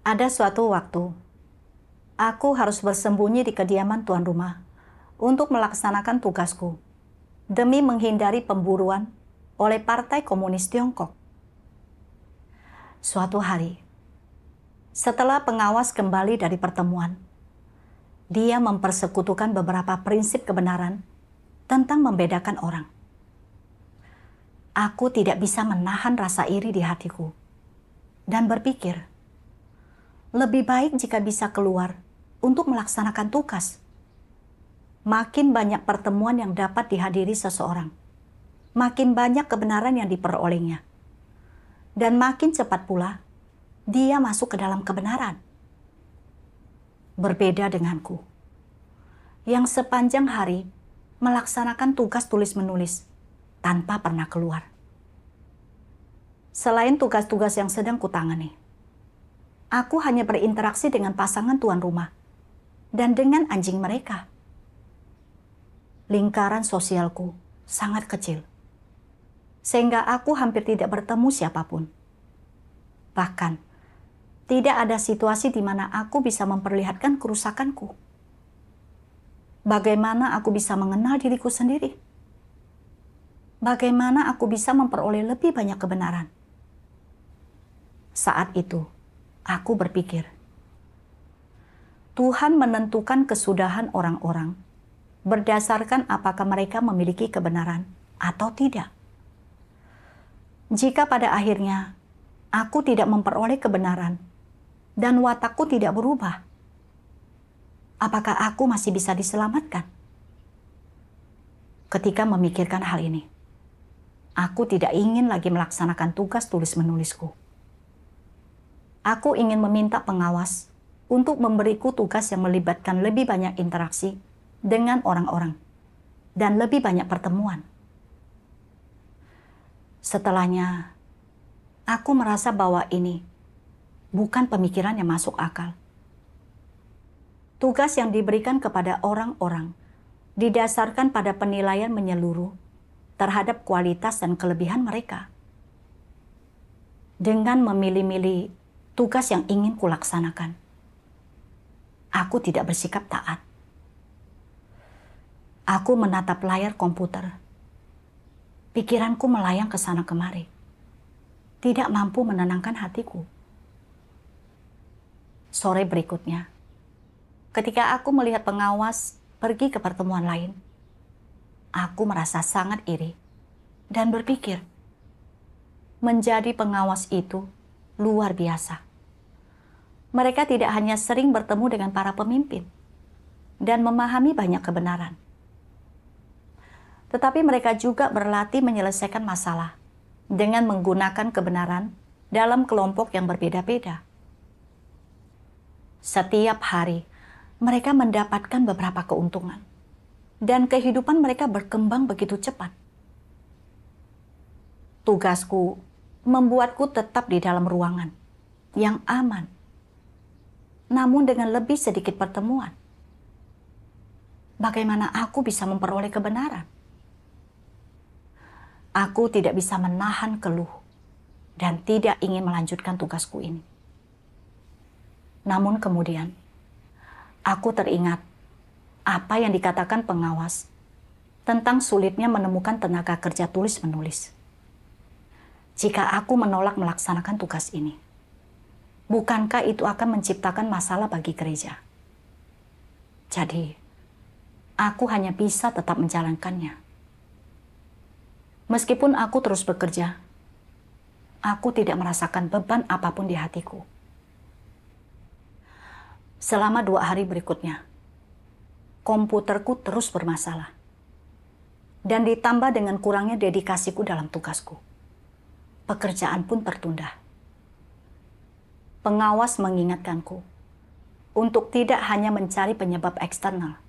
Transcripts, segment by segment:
Ada suatu waktu, aku harus bersembunyi di kediaman tuan rumah untuk melaksanakan tugasku demi menghindari pemburuan oleh Partai Komunis Tiongkok. Suatu hari, setelah pengawas kembali dari pertemuan, dia mempersekutukan beberapa prinsip kebenaran tentang membedakan orang. Aku tidak bisa menahan rasa iri di hatiku dan berpikir, lebih baik jika bisa keluar untuk melaksanakan tugas. Makin banyak pertemuan yang dapat dihadiri seseorang, makin banyak kebenaran yang diperolehnya. Dan makin cepat pula, dia masuk ke dalam kebenaran. Berbeda denganku, yang sepanjang hari melaksanakan tugas tulis-menulis tanpa pernah keluar. Selain tugas-tugas yang sedang kutangani, aku hanya berinteraksi dengan pasangan tuan rumah dan dengan anjing mereka. Lingkaran sosialku sangat kecil, sehingga aku hampir tidak bertemu siapapun. Bahkan, tidak ada situasi di mana aku bisa memperlihatkan kerusakanku. Bagaimana aku bisa mengenal diriku sendiri? Bagaimana aku bisa memperoleh lebih banyak kebenaran? Saat itu, aku berpikir, Tuhan menentukan kesudahan orang-orang berdasarkan apakah mereka memiliki kebenaran atau tidak. Jika pada akhirnya aku tidak memperoleh kebenaran dan watakku tidak berubah, apakah aku masih bisa diselamatkan? Ketika memikirkan hal ini, aku tidak ingin lagi melaksanakan tugas tulis-menulisku. Aku ingin meminta pengawas untuk memberiku tugas yang melibatkan lebih banyak interaksi dengan orang-orang dan lebih banyak pertemuan. Setelahnya, aku merasa bahwa ini bukan pemikiran yang masuk akal. Tugas yang diberikan kepada orang-orang didasarkan pada penilaian menyeluruh terhadap kualitas dan kelebihan mereka. Dengan memilih-milih tugas yang ingin kulaksanakan, aku tidak bersikap taat. Aku menatap layar komputer. Pikiranku melayang ke sana kemari. Tidak mampu menenangkan hatiku. Sore berikutnya, ketika aku melihat pengawas pergi ke pertemuan lain, aku merasa sangat iri dan berpikir, menjadi pengawas itu luar biasa. Mereka tidak hanya sering bertemu dengan para pemimpin dan memahami banyak kebenaran, tetapi mereka juga berlatih menyelesaikan masalah dengan menggunakan kebenaran dalam kelompok yang berbeda-beda. Setiap hari, mereka mendapatkan beberapa keuntungan, dan kehidupan mereka berkembang begitu cepat. Tugasku membuatku tetap di dalam ruangan yang aman, namun dengan lebih sedikit pertemuan. Bagaimana aku bisa memperoleh kebenaran? Aku tidak bisa menahan keluh dan tidak ingin melanjutkan tugasku ini. Namun kemudian, aku teringat apa yang dikatakan pengawas tentang sulitnya menemukan tenaga kerja tulis-menulis. Jika aku menolak melaksanakan tugas ini, bukankah itu akan menciptakan masalah bagi gereja? Jadi, aku hanya bisa tetap menjalankannya. Meskipun aku terus bekerja, aku tidak merasakan beban apapun di hatiku. Selama 2 hari berikutnya, komputerku terus bermasalah. Dan ditambah dengan kurangnya dedikasiku dalam tugasku, pekerjaan pun tertunda. Pengawas mengingatkanku untuk tidak hanya mencari penyebab eksternal,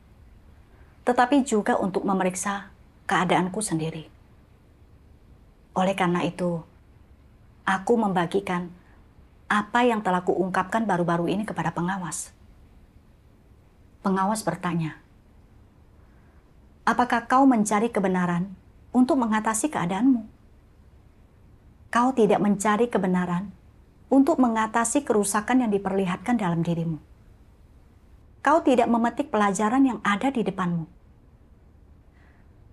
tetapi juga untuk memeriksa keadaanku sendiri. Oleh karena itu, aku membagikan apa yang telah kuungkapkan baru-baru ini kepada pengawas. Pengawas bertanya, apakah kau mencari kebenaran untuk mengatasi keadaanmu? Kau tidak mencari kebenaran untuk mengatasi kerusakan yang diperlihatkan dalam dirimu. Kau tidak memetik pelajaran yang ada di depanmu.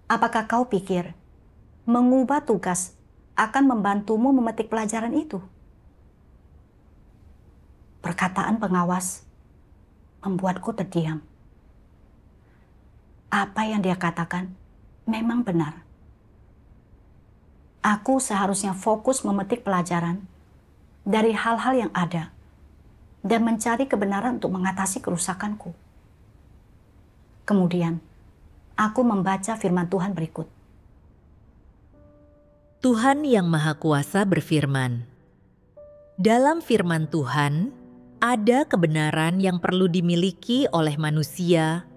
Apakah kau pikir mengubah tugas akan membantumu memetik pelajaran itu? Perkataan pengawas membuatku terdiam. Apa yang dia katakan memang benar. Aku seharusnya fokus memetik pelajaran dari hal-hal yang ada dan mencari kebenaran untuk mengatasi kerusakanku. Kemudian, aku membaca firman Tuhan berikut. Tuhan yang Maha Kuasa berfirman, dalam firman Tuhan ada kebenaran yang perlu dimiliki oleh manusia,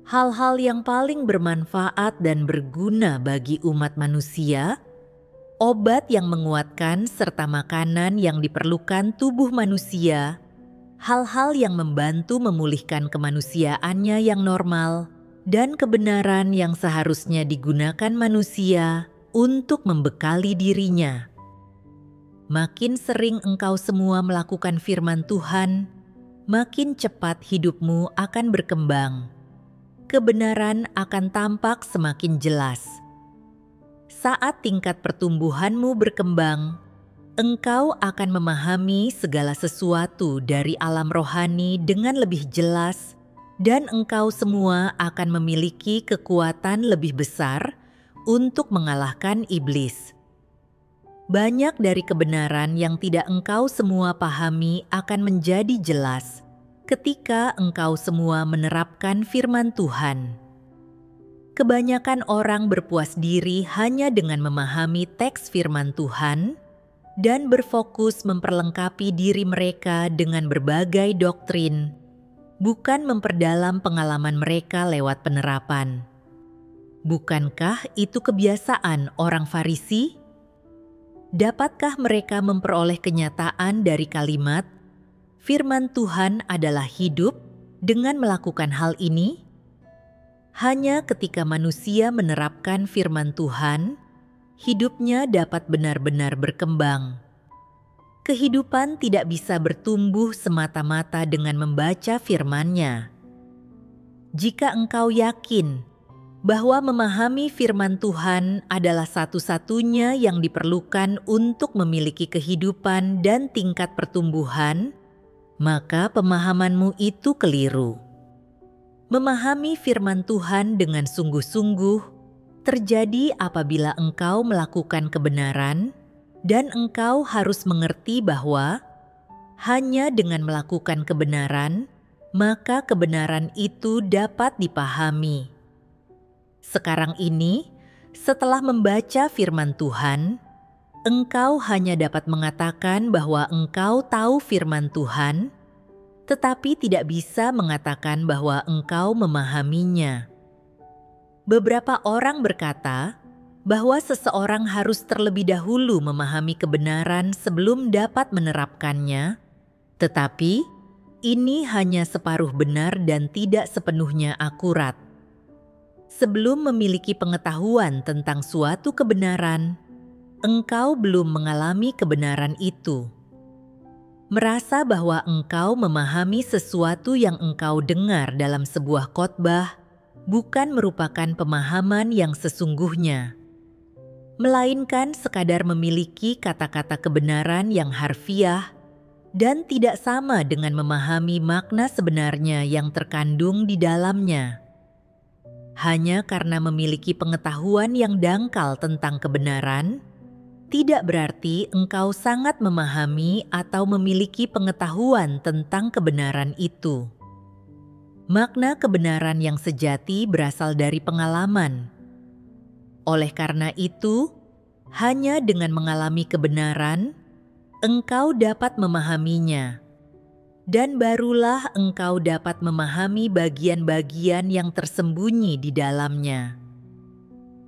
hal-hal yang paling bermanfaat dan berguna bagi umat manusia, obat yang menguatkan serta makanan yang diperlukan tubuh manusia, hal-hal yang membantu memulihkan kemanusiaannya yang normal, dan kebenaran yang seharusnya digunakan manusia untuk membekali dirinya. Makin sering engkau semua melakukan firman Tuhan, makin cepat hidupmu akan berkembang. Kebenaran akan tampak semakin jelas. Saat tingkat pertumbuhanmu berkembang, engkau akan memahami segala sesuatu dari alam rohani dengan lebih jelas, dan engkau semua akan memiliki kekuatan lebih besar untuk mengalahkan iblis. Banyak dari kebenaran yang tidak engkau semua pahami akan menjadi jelas ketika engkau semua menerapkan firman Tuhan. Kebanyakan orang berpuas diri hanya dengan memahami teks firman Tuhan dan berfokus memperlengkapi diri mereka dengan berbagai doktrin, bukan memperdalam pengalaman mereka lewat penerapan. Bukankah itu kebiasaan orang Farisi? Dapatkah mereka memperoleh kenyataan dari kalimat, firman Tuhan adalah hidup, dengan melakukan hal ini? Hanya ketika manusia menerapkan firman Tuhan, hidupnya dapat benar-benar berkembang. Kehidupan tidak bisa bertumbuh semata-mata dengan membaca firman-Nya. Jika engkau yakin bahwa memahami firman Tuhan adalah satu-satunya yang diperlukan untuk memiliki kehidupan dan tingkat pertumbuhan, maka pemahamanmu itu keliru. Memahami firman Tuhan dengan sungguh-sungguh terjadi apabila engkau melakukan kebenaran, dan engkau harus mengerti bahwa hanya dengan melakukan kebenaran, maka kebenaran itu dapat dipahami. Sekarang ini, setelah membaca firman Tuhan, engkau hanya dapat mengatakan bahwa engkau tahu firman Tuhan, tetapi tidak bisa mengatakan bahwa engkau memahaminya. Beberapa orang berkata bahwa seseorang harus terlebih dahulu memahami kebenaran sebelum dapat menerapkannya, tetapi ini hanya separuh benar dan tidak sepenuhnya akurat. Sebelum memiliki pengetahuan tentang suatu kebenaran, engkau belum mengalami kebenaran itu. Merasa bahwa engkau memahami sesuatu yang engkau dengar dalam sebuah khotbah bukan merupakan pemahaman yang sesungguhnya, melainkan sekadar memiliki kata-kata kebenaran yang harfiah dan tidak sama dengan memahami makna sebenarnya yang terkandung di dalamnya. Hanya karena memiliki pengetahuan yang dangkal tentang kebenaran, tidak berarti engkau sangat memahami atau memiliki pengetahuan tentang kebenaran itu. Makna kebenaran yang sejati berasal dari pengalaman. Oleh karena itu, hanya dengan mengalami kebenaran, engkau dapat memahaminya. Dan barulah engkau dapat memahami bagian-bagian yang tersembunyi di dalamnya.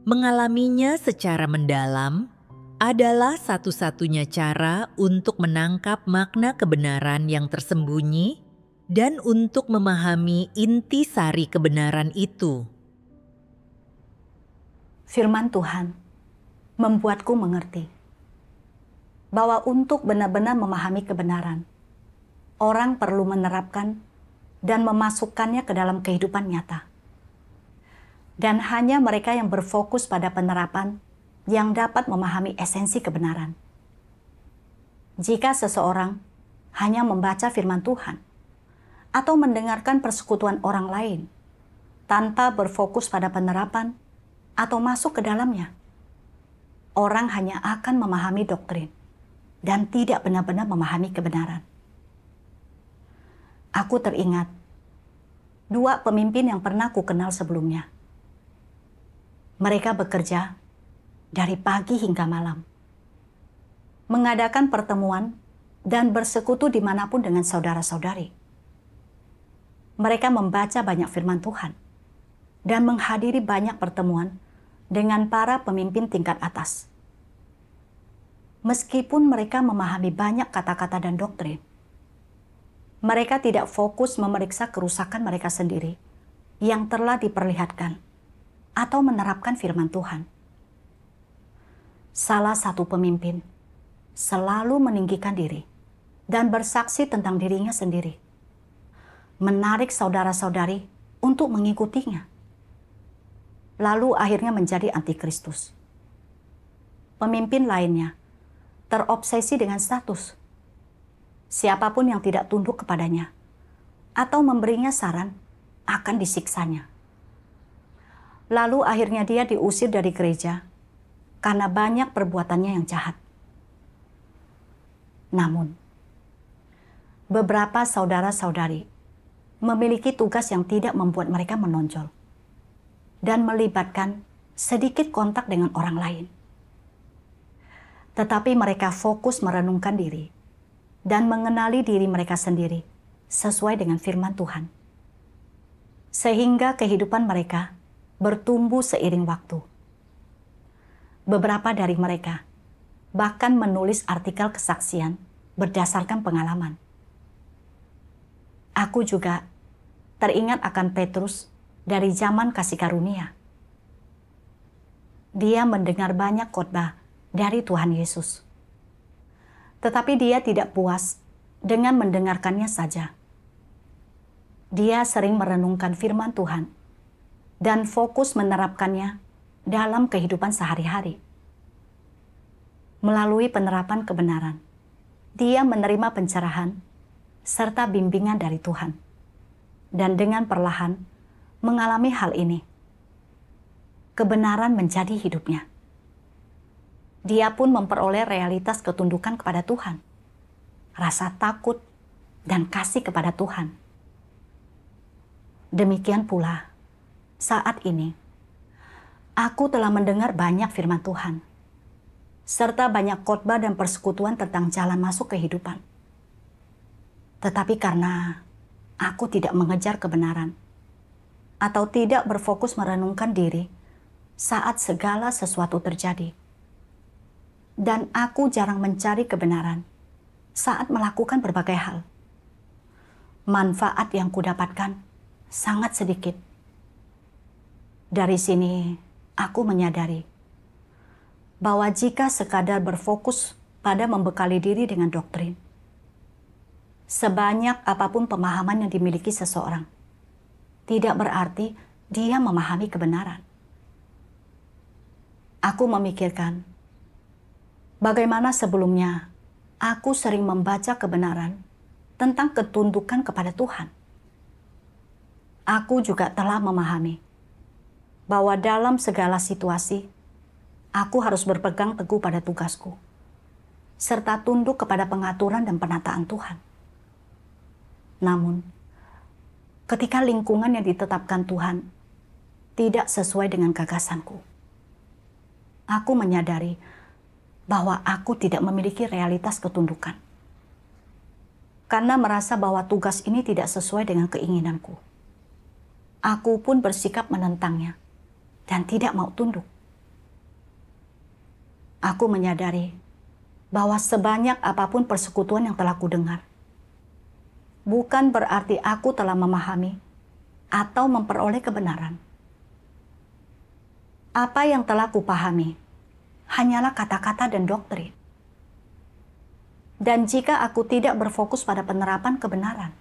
Mengalaminya secara mendalam adalah satu-satunya cara untuk menangkap makna kebenaran yang tersembunyi dan untuk memahami inti sari kebenaran itu. Firman Tuhan membuatku mengerti bahwa untuk benar-benar memahami kebenaran, orang perlu menerapkan dan memasukkannya ke dalam kehidupan nyata. Dan hanya mereka yang berfokus pada penerapan yang dapat memahami esensi kebenaran. Jika seseorang hanya membaca firman Tuhan atau mendengarkan persekutuan orang lain tanpa berfokus pada penerapan atau masuk ke dalamnya, orang hanya akan memahami doktrin dan tidak benar-benar memahami kebenaran. Aku teringat dua pemimpin yang pernah ku kenal sebelumnya. Mereka bekerja dari pagi hingga malam, mengadakan pertemuan dan bersekutu dimanapun dengan saudara-saudari. Mereka membaca banyak firman Tuhan dan menghadiri banyak pertemuan dengan para pemimpin tingkat atas. Meskipun mereka memahami banyak kata-kata dan doktrin, mereka tidak fokus memeriksa kerusakan mereka sendiri yang telah diperlihatkan atau menerapkan firman Tuhan. Salah satu pemimpin selalu meninggikan diri dan bersaksi tentang dirinya sendiri, menarik saudara-saudari untuk mengikutinya, lalu akhirnya menjadi antikristus. Pemimpin lainnya terobsesi dengan status. Siapapun yang tidak tunduk kepadanya atau memberinya saran akan disiksanya. Lalu akhirnya dia diusir dari gereja karena banyak perbuatannya yang jahat. Namun, beberapa saudara-saudari memiliki tugas yang tidak membuat mereka menonjol dan melibatkan sedikit kontak dengan orang lain. Tetapi mereka fokus merenungkan diri dan mengenali diri mereka sendiri sesuai dengan firman Tuhan. Sehingga kehidupan mereka bertumbuh seiring waktu. Beberapa dari mereka bahkan menulis artikel kesaksian berdasarkan pengalaman. Aku juga teringat akan Petrus dari zaman kasih karunia. Dia mendengar banyak khotbah dari Tuhan Yesus. Tetapi dia tidak puas dengan mendengarkannya saja. Dia sering merenungkan firman Tuhan dan fokus menerapkannya dalam kehidupan sehari-hari. Melalui penerapan kebenaran, dia menerima pencerahan serta bimbingan dari Tuhan. Dan dengan perlahan mengalami hal ini, kebenaran menjadi hidupnya. Dia pun memperoleh realitas ketundukan kepada Tuhan, rasa takut dan kasih kepada Tuhan. Demikian pula, saat ini, aku telah mendengar banyak firman Tuhan, serta banyak khotbah dan persekutuan tentang jalan masuk kehidupan. Tetapi karena aku tidak mengejar kebenaran, atau tidak berfokus merenungkan diri saat segala sesuatu terjadi, dan aku jarang mencari kebenaran saat melakukan berbagai hal, manfaat yang kudapatkan sangat sedikit. Dari sini, aku menyadari bahwa jika sekadar berfokus pada membekali diri dengan doktrin, sebanyak apapun pemahaman yang dimiliki seseorang, tidak berarti dia memahami kebenaran. Aku memikirkan bagaimana sebelumnya aku sering membaca kebenaran tentang ketundukan kepada Tuhan. Aku juga telah memahami bahwa dalam segala situasi, aku harus berpegang teguh pada tugasku, serta tunduk kepada pengaturan dan penataan Tuhan. Namun, ketika lingkungan yang ditetapkan Tuhan tidak sesuai dengan gagasanku, aku menyadari bahwa aku tidak memiliki realitas ketundukan. Karena merasa bahwa tugas ini tidak sesuai dengan keinginanku, aku pun bersikap menentangnya dan tidak mau tunduk. Aku menyadari bahwa sebanyak apapun persekutuan yang telah kudengar, bukan berarti aku telah memahami atau memperoleh kebenaran. Apa yang telah kupahami hanyalah kata-kata dan doktrin. Dan jika aku tidak berfokus pada penerapan kebenaran,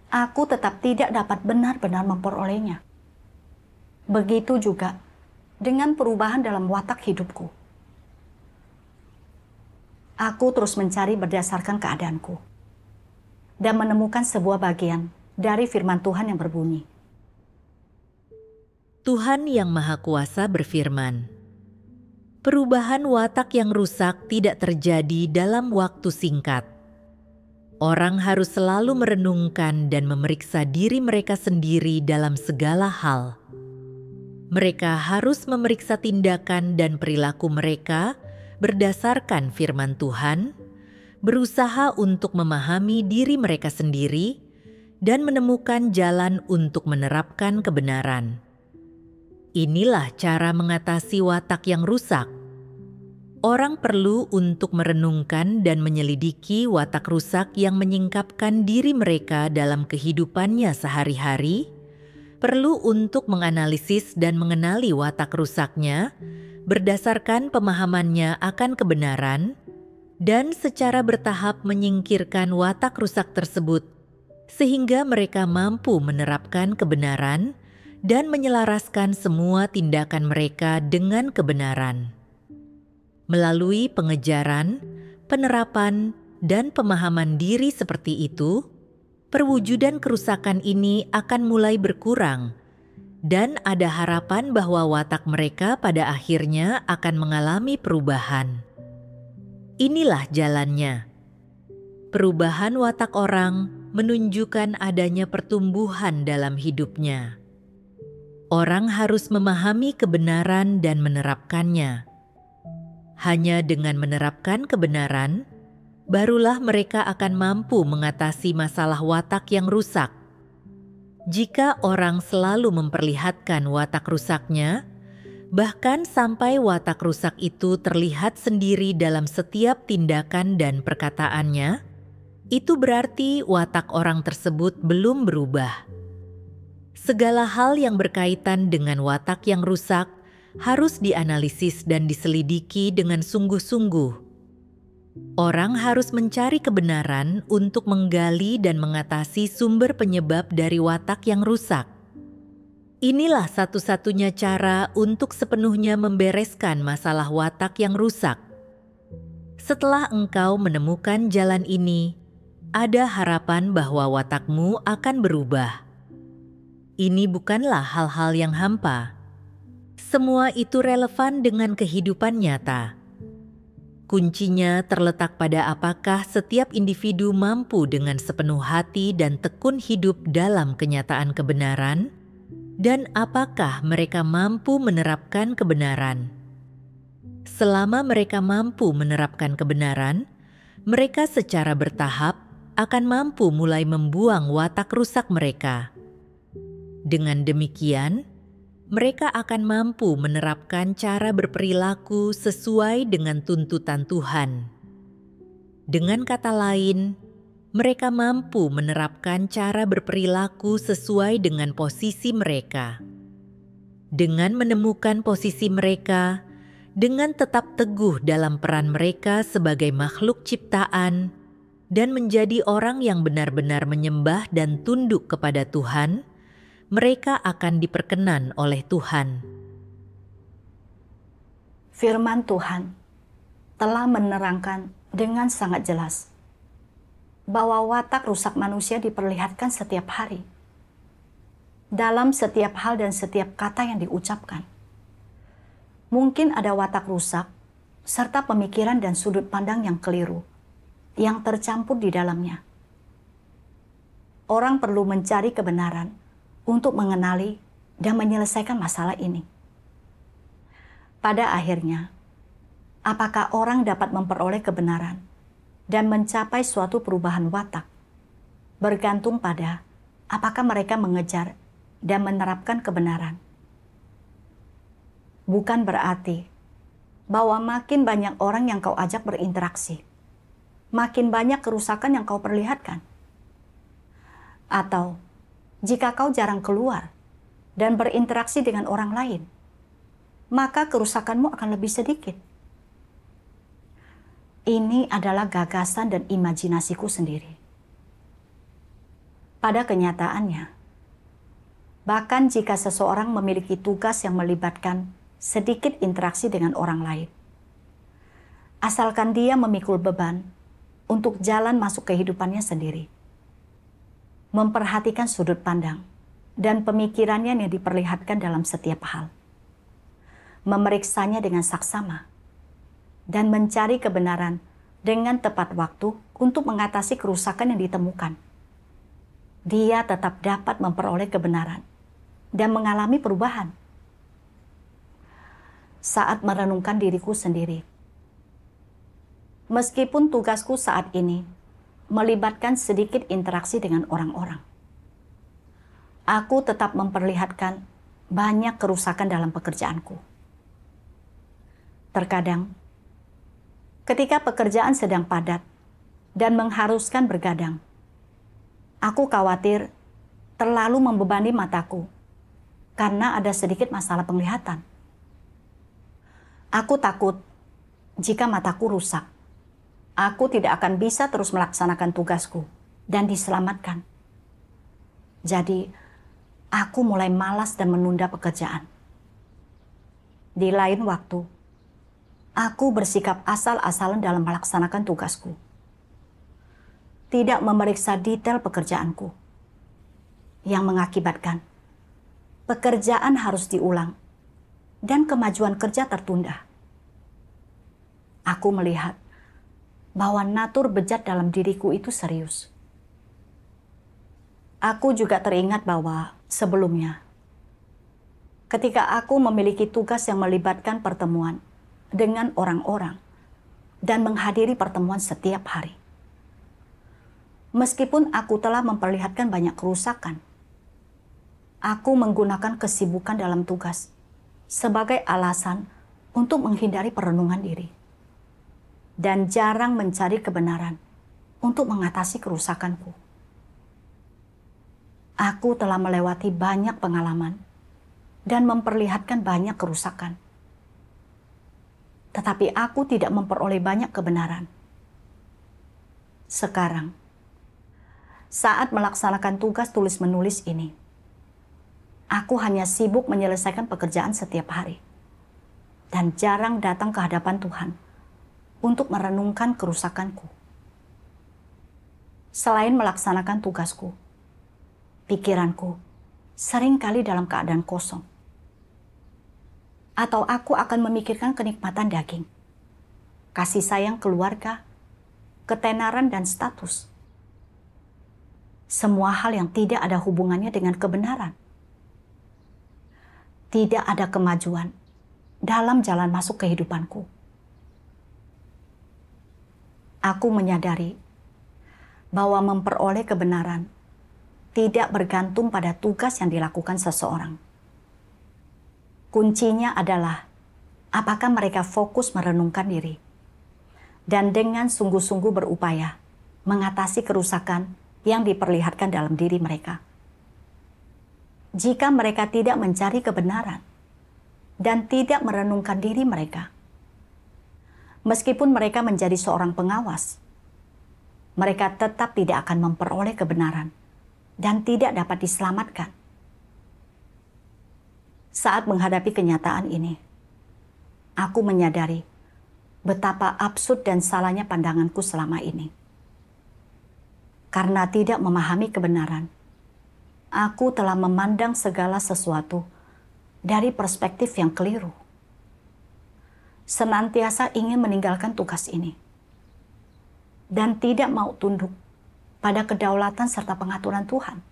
aku tetap tidak dapat benar-benar memperolehnya. Begitu juga dengan perubahan dalam watak hidupku. Aku terus mencari berdasarkan keadaanku dan menemukan sebuah bagian dari firman Tuhan yang berbunyi. Tuhan Yang Maha Kuasa berfirman, perubahan watak yang rusak tidak terjadi dalam waktu singkat. Orang harus selalu merenungkan dan memeriksa diri mereka sendiri dalam segala hal. Mereka harus memeriksa tindakan dan perilaku mereka berdasarkan firman Tuhan, berusaha untuk memahami diri mereka sendiri, dan menemukan jalan untuk menerapkan kebenaran. Inilah cara mengatasi watak yang rusak. Orang perlu untuk merenungkan dan menyelidiki watak rusak yang menyingkapkan diri mereka dalam kehidupannya sehari-hari, perlu untuk menganalisis dan mengenali watak rusaknya berdasarkan pemahamannya akan kebenaran, dan secara bertahap menyingkirkan watak rusak tersebut, sehingga mereka mampu menerapkan kebenaran dan menyelaraskan semua tindakan mereka dengan kebenaran. Melalui pengejaran, penerapan, dan pemahaman diri seperti itu, perwujudan kerusakan ini akan mulai berkurang, dan ada harapan bahwa watak mereka pada akhirnya akan mengalami perubahan. Inilah jalannya. Perubahan watak orang menunjukkan adanya pertumbuhan dalam hidupnya. Orang harus memahami kebenaran dan menerapkannya. Hanya dengan menerapkan kebenaran, barulah mereka akan mampu mengatasi masalah watak yang rusak. Jika orang selalu memperlihatkan watak rusaknya, bahkan sampai watak rusak itu terlihat sendiri dalam setiap tindakan dan perkataannya, itu berarti watak orang tersebut belum berubah. Segala hal yang berkaitan dengan watak yang rusak harus dianalisis dan diselidiki dengan sungguh-sungguh. Orang harus mencari kebenaran untuk menggali dan mengatasi sumber penyebab dari watak yang rusak. Inilah satu-satunya cara untuk sepenuhnya membereskan masalah watak yang rusak. Setelah engkau menemukan jalan ini, ada harapan bahwa watakmu akan berubah. Ini bukanlah hal-hal yang hampa. Semua itu relevan dengan kehidupan nyata. Kuncinya terletak pada apakah setiap individu mampu dengan sepenuh hati dan tekun hidup dalam kenyataan kebenaran, dan apakah mereka mampu menerapkan kebenaran. Selama mereka mampu menerapkan kebenaran, mereka secara bertahap akan mampu mulai membuang watak rusak mereka. Dengan demikian, mereka akan mampu menerapkan cara berperilaku sesuai dengan tuntutan Tuhan. Dengan kata lain, mereka mampu menerapkan cara berperilaku sesuai dengan posisi mereka. Dengan menemukan posisi mereka, dengan tetap teguh dalam peran mereka sebagai makhluk ciptaan, dan menjadi orang yang benar-benar menyembah dan tunduk kepada Tuhan, mereka akan diperkenan oleh Tuhan. Firman Tuhan telah menerangkan dengan sangat jelas bahwa watak rusak manusia diperlihatkan setiap hari dalam setiap hal dan setiap kata yang diucapkan. Mungkin ada watak rusak serta pemikiran dan sudut pandang yang keliru yang tercampur di dalamnya. Orang perlu mencari kebenaran untuk mengenali dan menyelesaikan masalah ini. Pada akhirnya, apakah orang dapat memperoleh kebenaran dan mencapai suatu perubahan watak, bergantung pada apakah mereka mengejar dan menerapkan kebenaran. Bukan berarti bahwa makin banyak orang yang kau ajak berinteraksi, makin banyak kerusakan yang kau perlihatkan. Atau jika kau jarang keluar dan berinteraksi dengan orang lain, maka kerusakanmu akan lebih sedikit. Ini adalah gagasan dan imajinasiku sendiri. Pada kenyataannya, bahkan jika seseorang memiliki tugas yang melibatkan sedikit interaksi dengan orang lain, asalkan dia memikul beban untuk jalan masuk kehidupannya sendiri, memperhatikan sudut pandang dan pemikirannya yang diperlihatkan dalam setiap hal, memeriksanya dengan saksama, dan mencari kebenaran dengan tepat waktu untuk mengatasi kerusakan yang ditemukan, dia tetap dapat memperoleh kebenaran dan mengalami perubahan. Saat merenungkan diriku sendiri, meskipun tugasku saat ini melibatkan sedikit interaksi dengan orang-orang, aku tetap memperlihatkan banyak kerusakan dalam pekerjaanku. Terkadang, ketika pekerjaan sedang padat dan mengharuskan bergadang, aku khawatir terlalu membebani mataku karena ada sedikit masalah penglihatan. Aku takut jika mataku rusak, aku tidak akan bisa terus melaksanakan tugasku dan diselamatkan. Jadi, aku mulai malas dan menunda pekerjaan. Di lain waktu, aku bersikap asal-asalan dalam melaksanakan tugasku. Tidak memeriksa detail pekerjaanku, yang mengakibatkan pekerjaan harus diulang dan kemajuan kerja tertunda. Aku melihat bahwa natur bejat dalam diriku itu serius. Aku juga teringat bahwa sebelumnya, ketika aku memiliki tugas yang melibatkan pertemuan dengan orang-orang dan menghadiri pertemuan setiap hari, meskipun aku telah memperlihatkan banyak kerusakan, aku menggunakan kesibukan dalam tugas sebagai alasan untuk menghindari perenungan diri dan jarang mencari kebenaran untuk mengatasi kerusakanku. Aku telah melewati banyak pengalaman dan memperlihatkan banyak kerusakan, tetapi aku tidak memperoleh banyak kebenaran. Sekarang, saat melaksanakan tugas tulis-menulis ini, aku hanya sibuk menyelesaikan pekerjaan setiap hari dan jarang datang ke hadapan Tuhan untuk merenungkan kerusakanku. Selain melaksanakan tugasku, pikiranku seringkali dalam keadaan kosong. Atau aku akan memikirkan kenikmatan daging, kasih sayang keluarga, ketenaran dan status. Semua hal yang tidak ada hubungannya dengan kebenaran. Tidak ada kemajuan dalam jalan masuk kehidupanku. Aku menyadari bahwa memperoleh kebenaran tidak bergantung pada tugas yang dilakukan seseorang. Kuncinya adalah apakah mereka fokus merenungkan diri dan dengan sungguh-sungguh berupaya mengatasi kerusakan yang diperlihatkan dalam diri mereka. Jika mereka tidak mencari kebenaran dan tidak merenungkan diri mereka, meskipun mereka menjadi seorang pengawas, mereka tetap tidak akan memperoleh kebenaran dan tidak dapat diselamatkan. Saat menghadapi kenyataan ini, aku menyadari betapa absurd dan salahnya pandanganku selama ini. Karena tidak memahami kebenaran, aku telah memandang segala sesuatu dari perspektif yang keliru. Senantiasa ingin meninggalkan tugas ini dan tidak mau tunduk pada kedaulatan serta pengaturan Tuhan.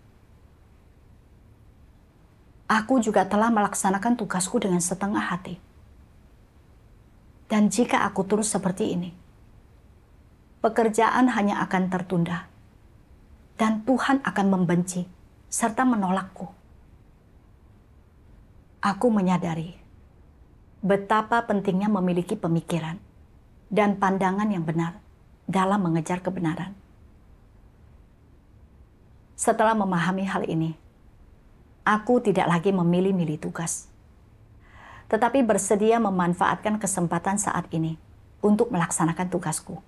Aku juga telah melaksanakan tugasku dengan setengah hati. Dan jika aku terus seperti ini, pekerjaan hanya akan tertunda dan Tuhan akan membenci serta menolakku. Aku menyadari betapa pentingnya memiliki pemikiran dan pandangan yang benar dalam mengejar kebenaran. Setelah memahami hal ini, aku tidak lagi memilih-milih tugas, tetapi bersedia memanfaatkan kesempatan saat ini untuk melaksanakan tugasku.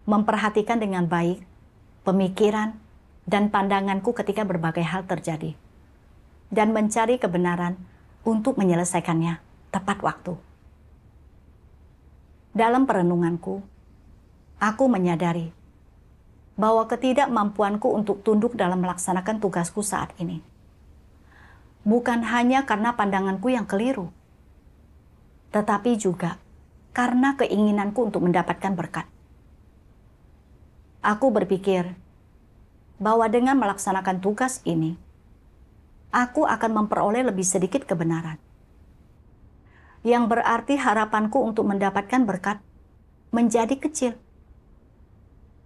Memperhatikan dengan baik pemikiran dan pandanganku ketika berbagai hal terjadi, dan mencari kebenaran untuk menyelesaikannya tepat waktu. Dalam perenunganku, aku menyadari bahwa ketidakmampuanku untuk tunduk dalam melaksanakan tugasku saat ini bukan hanya karena pandanganku yang keliru, tetapi juga karena keinginanku untuk mendapatkan berkat. Aku berpikir bahwa dengan melaksanakan tugas ini, aku akan memperoleh lebih sedikit kebenaran. Yang berarti harapanku untuk mendapatkan berkat menjadi kecil.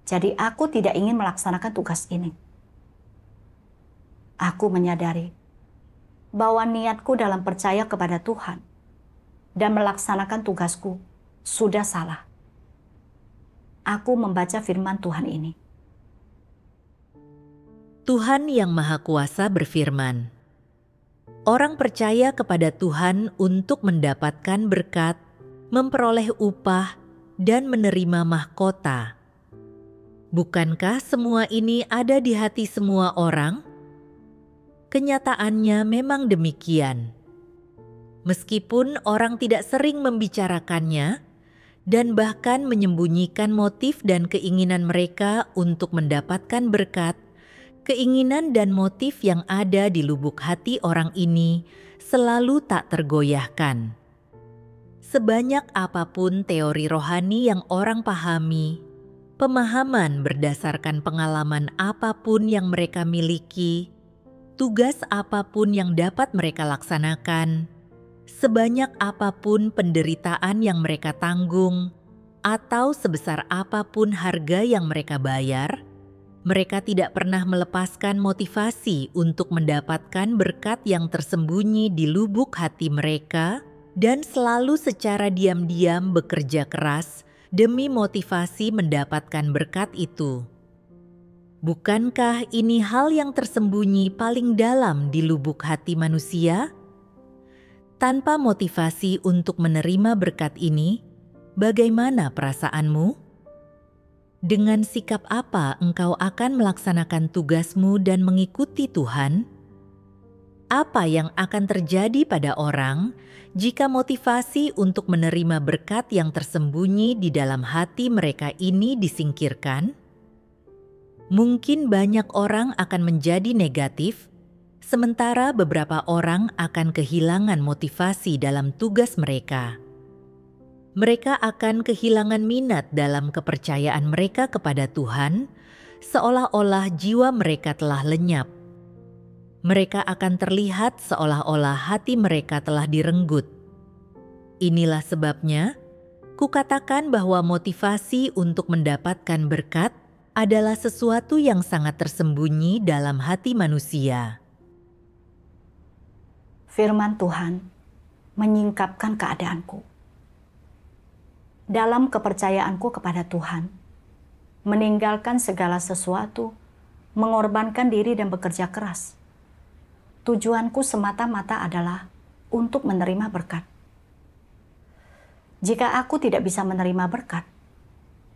Jadi aku tidak ingin melaksanakan tugas ini. Aku menyadari bahwa niatku dalam percaya kepada Tuhan dan melaksanakan tugasku sudah salah. Aku membaca firman Tuhan ini. Tuhan Yang Maha Kuasa berfirman, orang percaya kepada Tuhan untuk mendapatkan berkat, memperoleh upah, dan menerima mahkota. Bukankah semua ini ada di hati semua orang? Kenyataannya memang demikian. Meskipun orang tidak sering membicarakannya, dan bahkan menyembunyikan motif dan keinginan mereka untuk mendapatkan berkat, keinginan dan motif yang ada di lubuk hati orang ini selalu tak tergoyahkan. Sebanyak apapun teori rohani yang orang pahami, pemahaman berdasarkan pengalaman apapun yang mereka miliki, tugas apapun yang dapat mereka laksanakan, sebanyak apapun penderitaan yang mereka tanggung, atau sebesar apapun harga yang mereka bayar, mereka tidak pernah melepaskan motivasi untuk mendapatkan berkat yang tersembunyi di lubuk hati mereka dan selalu secara diam-diam bekerja keras demi motivasi mendapatkan berkat itu. Bukankah ini hal yang tersembunyi paling dalam di lubuk hati manusia? Tanpa motivasi untuk menerima berkat ini, bagaimana perasaanmu? Dengan sikap apa engkau akan melaksanakan tugasmu dan mengikuti Tuhan? Apa yang akan terjadi pada orang jika motivasi untuk menerima berkat yang tersembunyi di dalam hati mereka ini disingkirkan? Mungkin banyak orang akan menjadi negatif, sementara beberapa orang akan kehilangan motivasi dalam tugas mereka. Mereka akan kehilangan minat dalam kepercayaan mereka kepada Tuhan, seolah-olah jiwa mereka telah lenyap. Mereka akan terlihat seolah-olah hati mereka telah direnggut. Inilah sebabnya, kukatakan bahwa motivasi untuk mendapatkan berkat adalah sesuatu yang sangat tersembunyi dalam hati manusia. Firman Tuhan menyingkapkan keadaanku. Dalam kepercayaanku kepada Tuhan, meninggalkan segala sesuatu, mengorbankan diri dan bekerja keras. Tujuanku semata-mata adalah untuk menerima berkat. Jika aku tidak bisa menerima berkat,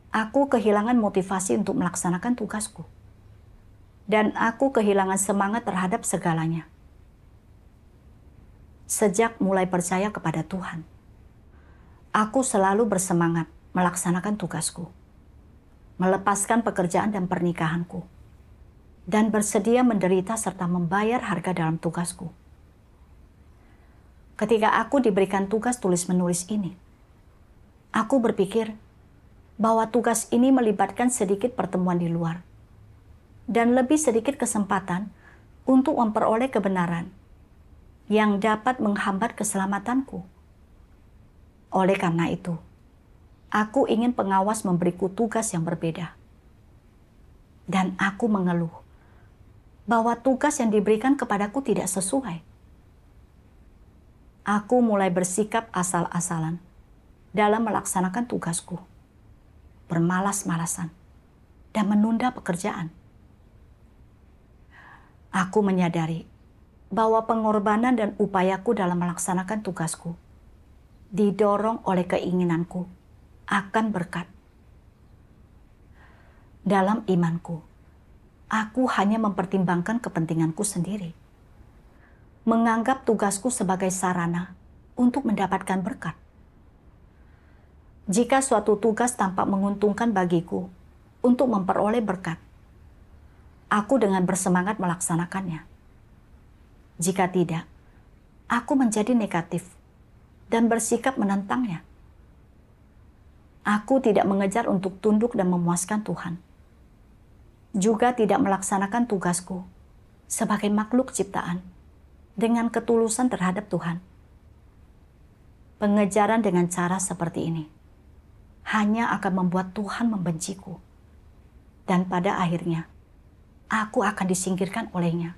aku kehilangan motivasi untuk melaksanakan tugasku. Dan aku kehilangan semangat terhadap segalanya. Sejak mulai percaya kepada Tuhan, aku selalu bersemangat melaksanakan tugasku, melepaskan pekerjaan dan pernikahanku, dan bersedia menderita serta membayar harga dalam tugasku. Ketika aku diberikan tugas tulis-menulis ini, aku berpikir bahwa tugas ini melibatkan sedikit pertemuan di luar, dan lebih sedikit kesempatan untuk memperoleh kebenaran yang dapat menghambat keselamatanku. Oleh karena itu, aku ingin pengawas memberiku tugas yang berbeda. Dan aku mengeluh bahwa tugas yang diberikan kepadaku tidak sesuai. Aku mulai bersikap asal-asalan dalam melaksanakan tugasku, bermalas-malasan, dan menunda pekerjaan. Aku menyadari bahwa pengorbanan dan upayaku dalam melaksanakan tugasku didorong oleh keinginanku akan berkat. Dalam imanku, aku hanya mempertimbangkan kepentinganku sendiri, menganggap tugasku sebagai sarana untuk mendapatkan berkat. Jika suatu tugas tampak menguntungkan bagiku untuk memperoleh berkat, aku dengan bersemangat melaksanakannya. Jika tidak, aku menjadi negatif dan bersikap menentangnya. Aku tidak mengejar untuk tunduk dan memuaskan Tuhan, juga tidak melaksanakan tugasku sebagai makhluk ciptaan dengan ketulusan terhadap Tuhan. Pengejaran dengan cara seperti ini hanya akan membuat Tuhan membenciku, dan pada akhirnya aku akan disingkirkan olehnya.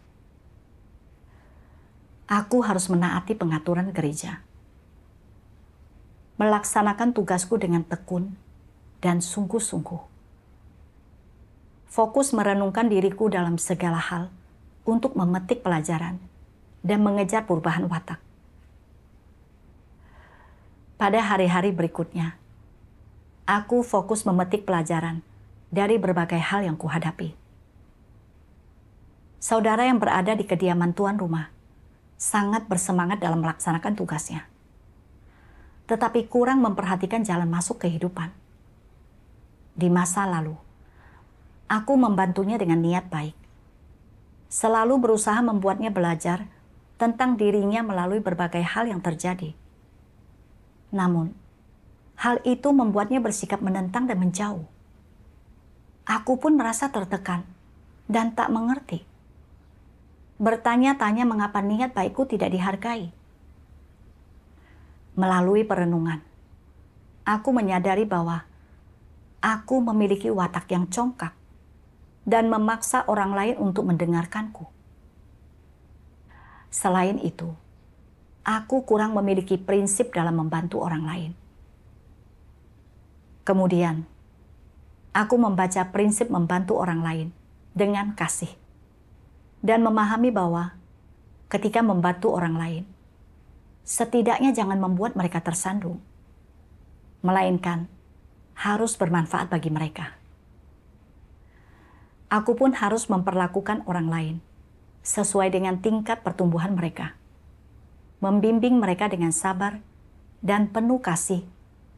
Aku harus menaati pengaturan gereja, melaksanakan tugasku dengan tekun dan sungguh-sungguh. Fokus merenungkan diriku dalam segala hal untuk memetik pelajaran dan mengejar perubahan watak. Pada hari-hari berikutnya, aku fokus memetik pelajaran dari berbagai hal yang kuhadapi. Saudara yang berada di kediaman tuan rumah sangat bersemangat dalam melaksanakan tugasnya, tetapi kurang memperhatikan jalan masuk kehidupan. Di masa lalu, aku membantunya dengan niat baik, selalu berusaha membuatnya belajar tentang dirinya melalui berbagai hal yang terjadi. Namun, hal itu membuatnya bersikap menentang dan menjauh. Aku pun merasa tertekan dan tak mengerti. Bertanya-tanya mengapa niat baikku tidak dihargai. Melalui perenungan, aku menyadari bahwa aku memiliki watak yang congkak dan memaksa orang lain untuk mendengarkanku. Selain itu, aku kurang memiliki prinsip dalam membantu orang lain. Kemudian, aku membaca prinsip membantu orang lain dengan kasih dan memahami bahwa ketika membantu orang lain, setidaknya jangan membuat mereka tersandung, melainkan harus bermanfaat bagi mereka. Aku pun harus memperlakukan orang lain sesuai dengan tingkat pertumbuhan mereka, membimbing mereka dengan sabar dan penuh kasih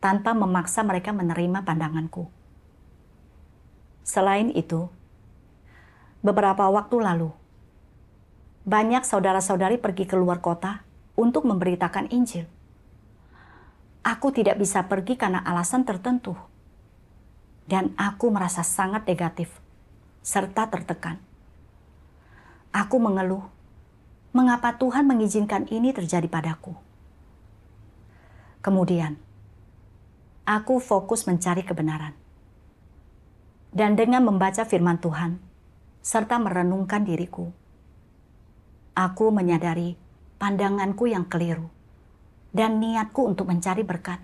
tanpa memaksa mereka menerima pandanganku. Selain itu, beberapa waktu lalu, banyak saudara-saudari pergi ke luar kota untuk memberitakan Injil. Aku tidak bisa pergi karena alasan tertentu, dan aku merasa sangat negatif serta tertekan. Aku mengeluh, mengapa Tuhan mengizinkan ini terjadi padaku? Kemudian, aku fokus mencari kebenaran. Dan dengan membaca firman Tuhan, serta merenungkan diriku, aku menyadari pandanganku yang keliru dan niatku untuk mencari berkat.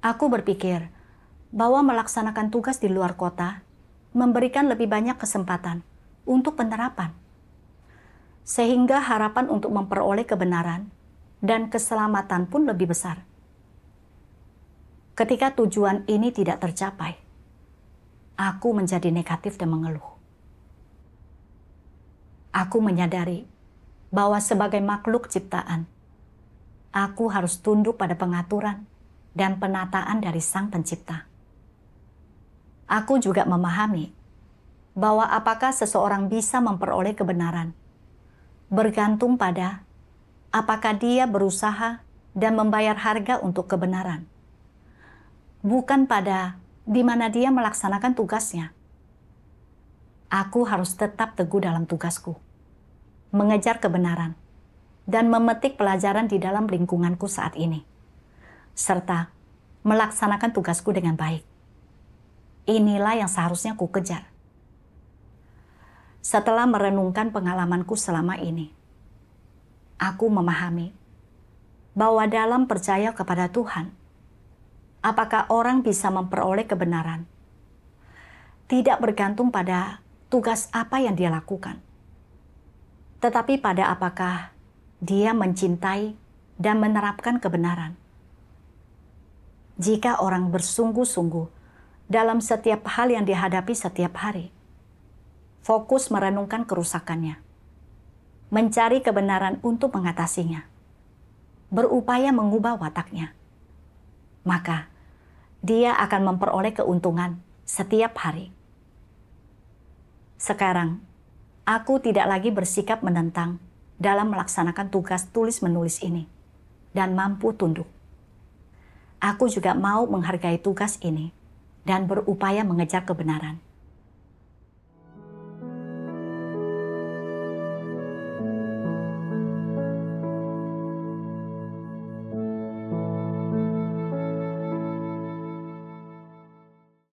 Aku berpikir bahwa melaksanakan tugas di luar kota memberikan lebih banyak kesempatan untuk penerapan, sehingga harapan untuk memperoleh kebenaran dan keselamatan pun lebih besar. Ketika tujuan ini tidak tercapai, aku menjadi negatif dan mengeluh. Aku menyadari bahwa sebagai makhluk ciptaan, aku harus tunduk pada pengaturan dan penataan dari Sang Pencipta. Aku juga memahami bahwa apakah seseorang bisa memperoleh kebenaran bergantung pada apakah dia berusaha dan membayar harga untuk kebenaran, bukan pada di mana dia melaksanakan tugasnya. Aku harus tetap teguh dalam tugasku, mengejar kebenaran, dan memetik pelajaran di dalam lingkunganku saat ini, serta melaksanakan tugasku dengan baik. Inilah yang seharusnya ku kejar. Setelah merenungkan pengalamanku selama ini, aku memahami bahwa dalam percaya kepada Tuhan, apakah orang bisa memperoleh kebenaran tidak bergantung pada tugas apa yang dia lakukan, tetapi pada apakah dia mencintai dan menerapkan kebenaran. jika orang bersungguh-sungguh dalam setiap hal yang dihadapi setiap hari, fokus merenungkan kerusakannya, mencari kebenaran untuk mengatasinya, berupaya mengubah wataknya, maka dia akan memperoleh keuntungan setiap hari. Sekarang, aku tidak lagi bersikap menentang dalam melaksanakan tugas tulis-menulis ini dan mampu tunduk. Aku juga mau menghargai tugas ini dan berupaya mengejar kebenaran.